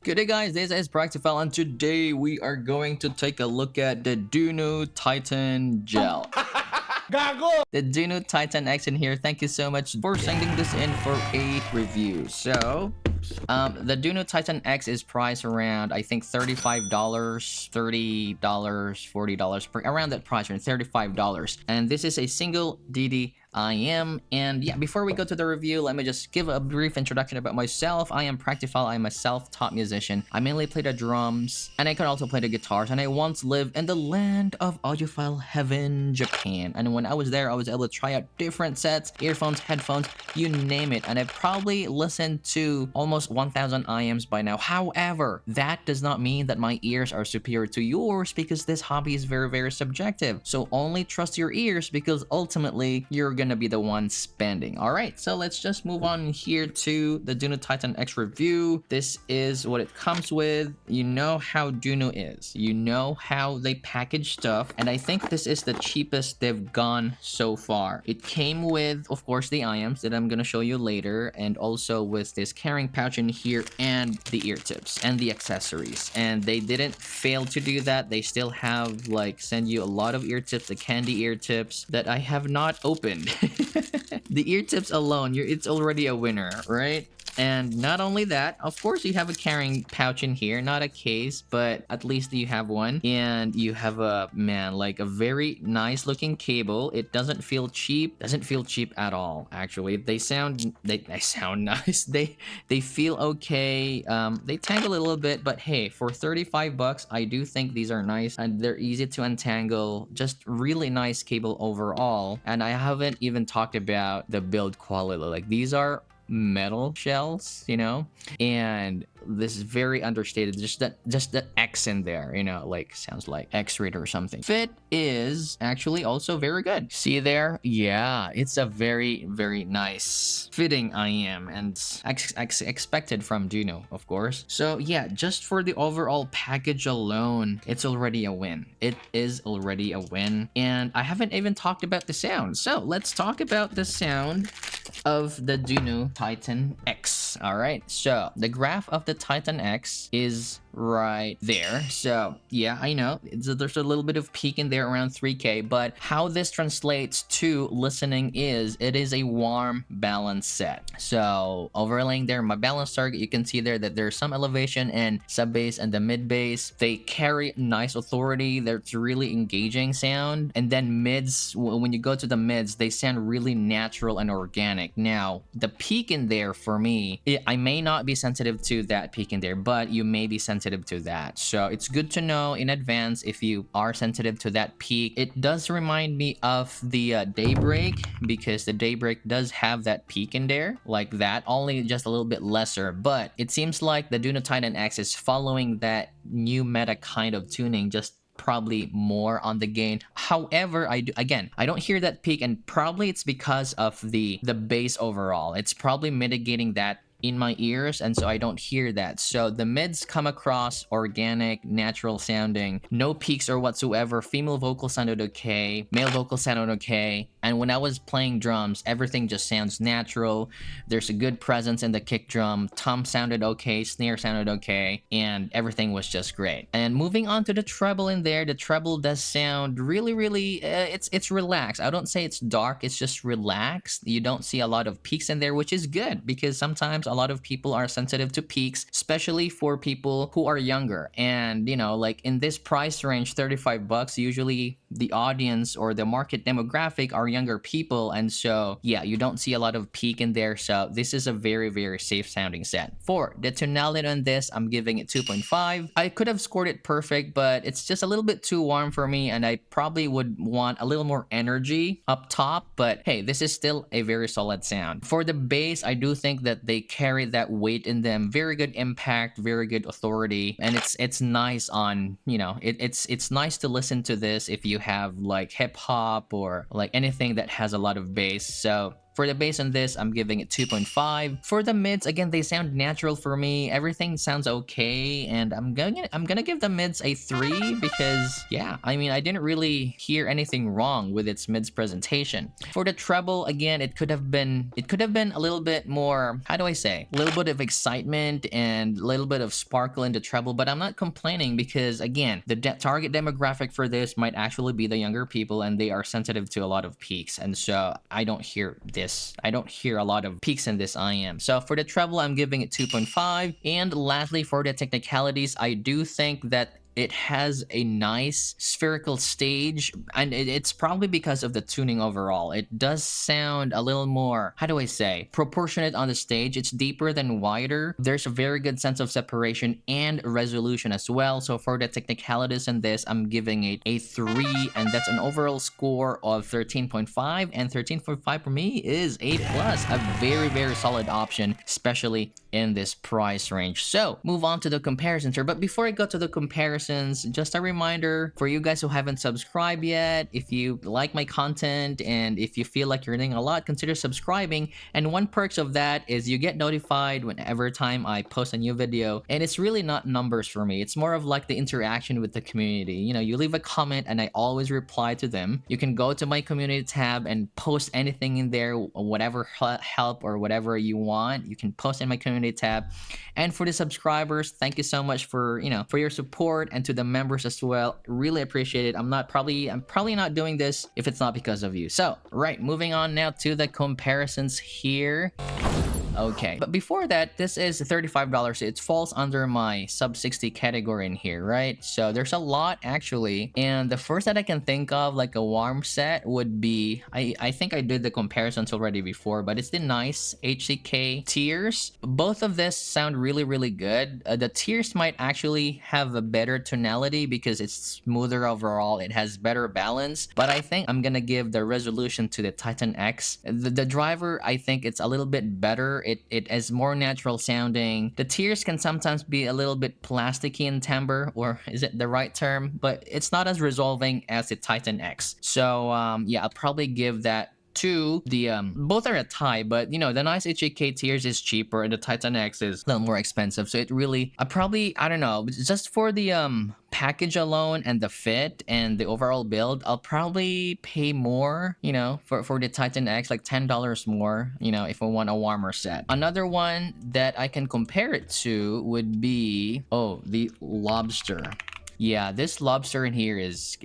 Good day guys, this is Practifile and today we are going to take a look at the Dunu Titan Gel. Gago! The Dunu Titan X in here, thank you so much for sending this in for a review. So, the Dunu Titan X is priced around, I think, $35, $30, $40, around that price range, $35. And this is a single DD IEM. And yeah, before we go to the review, let me just give a brief introduction about myself. I am Practifile. I'm a self-taught musician. I mainly play the drums, and I can also play the guitars. And I once lived in the land of audiophile heaven, Japan. And when I was there, I was able to try out different sets, earphones, headphones, you name it. And I've probably listened to almost 1,000 IEMs by now. However, that does not mean that my ears are superior to yours because this hobby is very, very subjective. So only trust your ears because ultimately you're gonna be the one spending. All right, so let's just move on here to the Dunu Titan X review. This is what it comes with. You know how Dunu is. You know how they package stuff, and I think this is the cheapest they've gone so far. It came with, of course, the IEMs that I'm gonna show you later, and also with this carrying pouch in here and the ear tips and the accessories. And they didn't fail to do that. They still have like send you a lot of ear tips, the candy ear tips that I have not opened. The ear tips alone, it's already a winner, right? And not only that, of course, you have a carrying pouch in here, not a case, but at least you have one. And you have a, man, like a very nice looking cable. It doesn't feel cheap, at all, actually. They sound nice. They feel okay. They tangle a little bit, but hey, for 35 bucks, I do think these are nice and they're easy to untangle. Just really nice cable overall. And I haven't even talked about the build quality. Like, these are metal shells, you know, and this is very understated. Just that X in there, you know, like sounds like X-rated or something. Fit is actually also very good. See there? Yeah, it's a very, very nice fitting IEM and expected from Dunu, of course. So yeah, just for the overall package alone, it's already a win. It is already a win. And I haven't even talked about the sound. So let's talk about the sound of the Dunu Titan X. All right, so the graph of the Titan X is right there. So yeah, I know there's a little bit of peak in there around 3K, but how this translates to listening is it is a warm balance set. So overlaying there my balance target, you can see there that there's some elevation and sub bass and the mid bass. They carry nice authority. There's really engaging sound, and then mids, when you go to the mids, they sound really natural and organic. Now the peak in there for me, I may not be sensitive to that peak in there, but you may be sensitive to that. So it's good to know in advance if you are sensitive to that peak. It does remind me of the Daybreak, because the Daybreak does have that peak in there like that, only just a little bit lesser. But it seems like the Dunu Titan X is following that new meta kind of tuning, just probably more on the gain. However, I don't hear that peak, and probably it's because of the bass overall. It's probably mitigating that in my ears, and so I don't hear that. So the mids come across organic, natural sounding, no peaks or whatsoever. Female vocal sounded okay, male vocal sounded okay, and when I was playing drums, everything just sounds natural. There's a good presence in the kick drum, tom sounded okay, snare sounded okay, and everything was just great. And moving on to the treble in there, the treble does sound really, really, it's relaxed. I don't say it's dark, it's just relaxed. You don't see a lot of peaks in there, which is good, because sometimes a lot of people are sensitive to peaks, especially for people who are younger. And you know, like in this price range, 35 bucks, usually the audience or the market demographic are younger people, and so yeah, you don't see a lot of peak in there. So this is a very, very safe sounding set. For the tonality on this, I'm giving it 2.5. I could have scored it perfect, but it's just a little bit too warm for me, and I probably would want a little more energy up top. But hey, this is still a very solid sound. For the bass, I do think that they carry that weight in them. Very good impact, very good authority, and it's nice on, you know, it's nice to listen to this if you have like hip hop or like anything that has a lot of bass. So for the bass on this, I'm giving it 2.5. For the mids, again, they sound natural for me. Everything sounds okay, and I'm gonna give the mids a 3 because yeah, I mean, I didn't really hear anything wrong with its mids presentation. For the treble, again, it could have been a little bit more, how do I say, a little bit of excitement and a little bit of sparkle in the treble, but I'm not complaining because again, the target demographic for this might actually be the younger people, and they are sensitive to a lot of peaks, and so I don't hear a lot of peaks in this IEM. So for the treble, I'm giving it 2.5. And lastly, for the technicalities, I do think that it has a nice spherical stage, and it's probably because of the tuning overall. It does sound a little more, how do I say, proportionate on the stage. It's deeper than wider. There's a very good sense of separation and resolution as well. So for the technicalities in this, I'm giving it a 3, and that's an overall score of 13.5, and 13.5 for me is A+, a very, very solid option, especially in this price range. So move on to the comparisons here. But before I go to the comparisons, just a reminder for you guys who haven't subscribed yet, if you like my content and if you feel like you're learning a lot, consider subscribing. And one perks of that is you get notified whenever time I post a new video. And it's really not numbers for me. It's more of like the interaction with the community. You know, you leave a comment and I always reply to them. You can go to my community tab and post anything in there, whatever help or whatever you want. You can post in my community tab. And for the subscribers, thank you so much for, you know, for your support, and to the members as well. Really appreciate it. I'm probably not doing this if it's not because of you. So, right, moving on now to the comparisons here. Okay, but before that, this is $35. It falls under my sub 60 category in here, right? So there's a lot actually, and the first that I can think of, like a warm set, would be, I think I did the comparisons already before, but it's the nice HCK Tears. Both of this sound really, really good. The Tears might actually have a better tonality because it's smoother overall. It has better balance, but I think I'm gonna give the resolution to the Titan X. The driver, I think it's a little bit better. It is more natural sounding. The Tears can sometimes be a little bit plasticky in timbre, or is it the right term? But it's not as resolving as the Titan X. So yeah, I'll probably give that to the both are a tie, but you know, the nice HAK Tears is cheaper and the Titan X is a little more expensive. So it really, I don't know, just for the package alone and the fit and the overall build, I'll probably pay more, you know, for the Titan X, like $10 more, you know, if I want a warmer set. Another one that I can compare it to would be, oh, the Lobster. Yeah, this Lobster in here is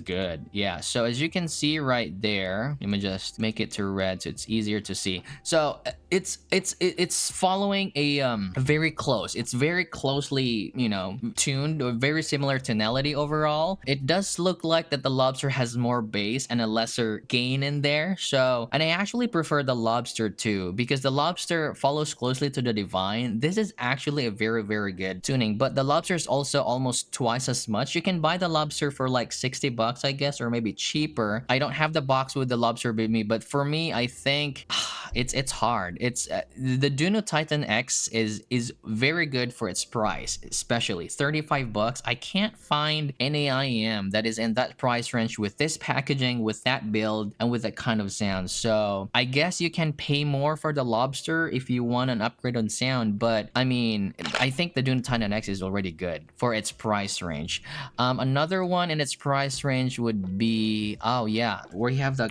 good. Yeah, so as you can see right there, let me just make it to red so it's easier to see. So it's following a very close. It's very closely, you know, tuned, or very similar tonality overall. It does look like that the Lobster has more bass and a lesser gain in there. So, and I actually prefer the Lobster too, because the Lobster follows closely to the Divine. This is actually a very, very good tuning, but the Lobster is also almost twice as much. You can buy the Lobster for like 60 bucks, I guess, or maybe cheaper. I don't have the box with the Lobster with me, but for me, I think it's hard. It's the Dunu Titan X is very good for its price, especially 35 bucks. I can't find any IEM that is in that price range with this packaging, with that build, and with that kind of sound. So I guess you can pay more for the Lobster if you want an upgrade on sound, but I mean, I think the Dunu Titan X is already good for its price range. Another one in its price range would be, oh yeah, where you have the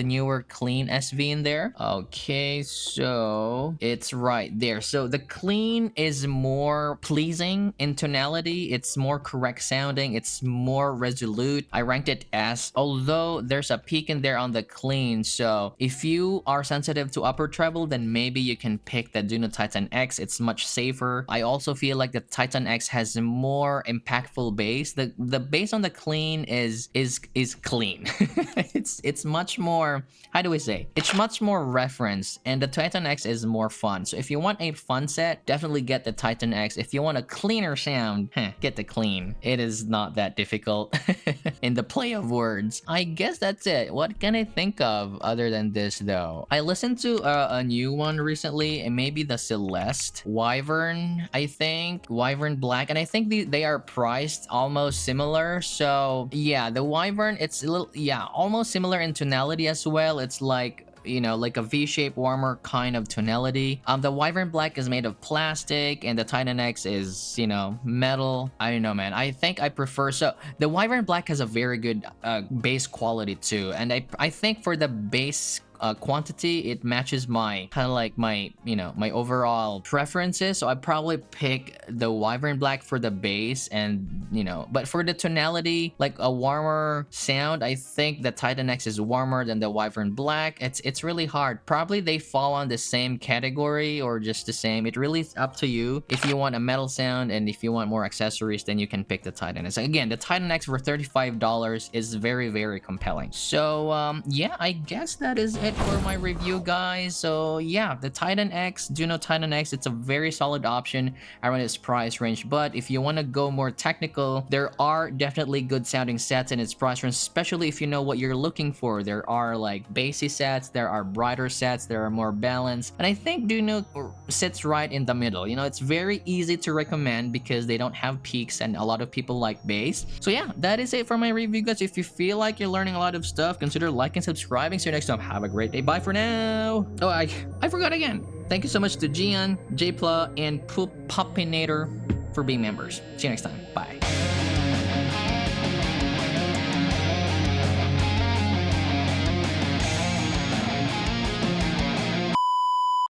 newer clean SV in there. Okay, so it's right there. So the clean is more pleasing in tonality. It's more correct sounding. It's more resolute. I ranked it S, although there's a peak in there on the clean. So if you are sensitive to upper treble, then maybe you can pick the Dunu Titan X. It's much safer. I also feel like the Titan X has more impactful bass. The bass on the clean is clean. it's much more, how do we say, it's much more reference, and the Titan X is more fun. So if you want a fun set, definitely get the Titan X. If you want a cleaner sound, get the clean. It is not that difficult in the play of words. I guess that's it. What can I think of other than this though? I listened to a new one recently, and maybe the Celeste Wyvern, I think, Wyvern Black, and I think they are priced almost similar. So yeah, the Wyvern, it's a little, yeah, almost similar in tonality as well. It's like you know, like a V-shaped warmer kind of tonality. The Wyvern Black is made of plastic and the Titan X is, you know, metal. I don't know, man. I think I prefer, so the Wyvern Black has a very good bass quality too, and I think for the bass quantity, it matches my kind of like my, you know, my overall preferences. So I probably pick the Wyvern Black for the bass, and you know, but for the tonality, like a warmer sound, I think the Titan X is warmer than the Wyvern Black. It's really hard. Probably they fall on the same category or just the same. It really is up to you. If you want a metal sound and if you want more accessories, then you can pick the Titan X. Again, the Titan X for $35 is very, very compelling. So yeah, I guess that is it for my review, guys. So yeah, the Titan X, Dunu Titan X, it's a very solid option around its price range. But if you want to go more technical, there are definitely good sounding sets in its price range, especially if you know what you're looking for. There are like bassy sets, there are brighter sets, there are more balanced, and I think Dunu sits right in the middle. You know, it's very easy to recommend because they don't have peaks and a lot of people like bass. So yeah, that is it for my review, guys. If you feel like you're learning a lot of stuff, consider liking, subscribing. See you next time. Have a great day. Bye for now. Oh, I forgot again. Thank you so much to Gian, Jpla, and Poopopinator for being members. See you next time. Bye.